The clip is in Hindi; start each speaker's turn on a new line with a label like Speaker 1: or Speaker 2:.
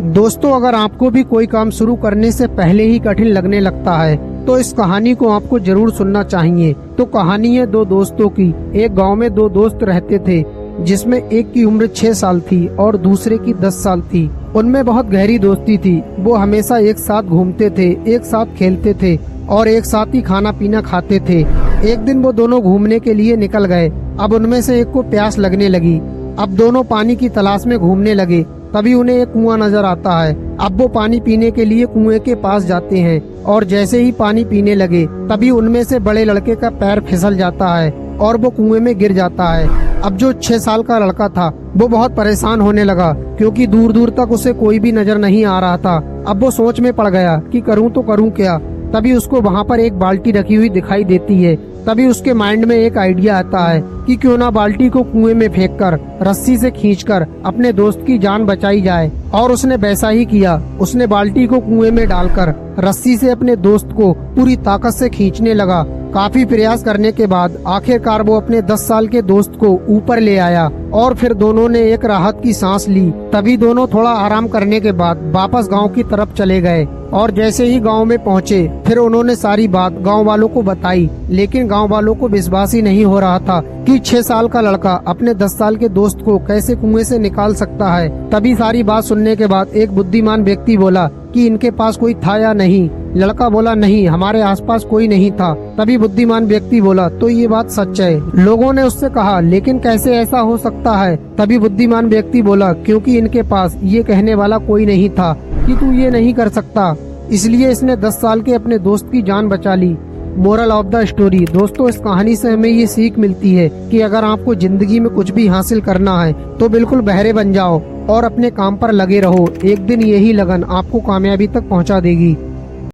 Speaker 1: दोस्तों, अगर आपको भी कोई काम शुरू करने से पहले ही कठिन लगने लगता है तो इस कहानी को आपको जरूर सुनना चाहिए। तो कहानी है दो दोस्तों की। एक गांव में दो दोस्त रहते थे, जिसमें एक की उम्र 6 साल थी और दूसरे की 10 साल थी। उनमें बहुत गहरी दोस्ती थी। वो हमेशा एक साथ घूमते थे, एक साथ खेलते थे और एक साथ ही खाना पीना खाते थे। एक दिन वो दोनों घूमने के लिए निकल गए। अब उनमें से एक को प्यास लगने लगी। अब दोनों पानी की तलाश में घूमने लगे। तभी उन्हें एक कुआं नजर आता है। अब वो पानी पीने के लिए कुएं के पास जाते हैं और जैसे ही पानी पीने लगे तभी उनमें से बड़े लड़के का पैर फिसल जाता है और वो कुएं में गिर जाता है। अब जो 6 साल का लड़का था वो बहुत परेशान होने लगा, क्योंकि दूर दूर तक उसे कोई भी नजर नहीं आ रहा था। अब वो सोच में पड़ गया कि करूं तो करूं क्या। तभी उसको वहाँ पर एक बाल्टी रखी हुई दिखाई देती है। तभी उसके माइंड में एक आइडिया आता है कि क्यों ना बाल्टी को कुएं में फेंककर रस्सी से खींचकर अपने दोस्त की जान बचाई जाए। और उसने वैसा ही किया। उसने बाल्टी को कुएं में डालकर रस्सी से अपने दोस्त को पूरी ताकत से खींचने लगा। काफी प्रयास करने के बाद आखिरकार वो अपने 10 साल के दोस्त को ऊपर ले आया और फिर दोनों ने एक राहत की सांस ली। तभी दोनों थोड़ा आराम करने के बाद वापस गांव की तरफ चले गए और जैसे ही गांव में पहुंचे फिर उन्होंने सारी बात गांव वालों को बताई। लेकिन गांव वालों को विश्वास ही नहीं हो रहा था कि 6 साल का लड़का अपने 10 साल के दोस्त को कैसे कुएं से निकाल सकता है। तभी सारी बात सुनने के बाद एक बुद्धिमान व्यक्ति बोला कि इनके पास कोई था या नहीं। लड़का बोला, नहीं, हमारे आसपास कोई नहीं था। तभी बुद्धिमान व्यक्ति बोला, तो ये बात सच है। लोगों ने उससे कहा, लेकिन कैसे ऐसा हो सकता है। तभी बुद्धिमान व्यक्ति बोला, क्योंकि इनके पास ये कहने वाला कोई नहीं था कि तू ये नहीं कर सकता, इसलिए इसने 10 साल के अपने दोस्त की जान बचा ली। Moral of the story. दोस्तों, इस कहानी से हमें ये सीख मिलती है कि अगर आपको जिंदगी में कुछ भी हासिल करना है तो बिल्कुल बहरे बन जाओ और अपने काम पर लगे रहो। एक दिन यही लगन आपको कामयाबी तक पहुंचा देगी।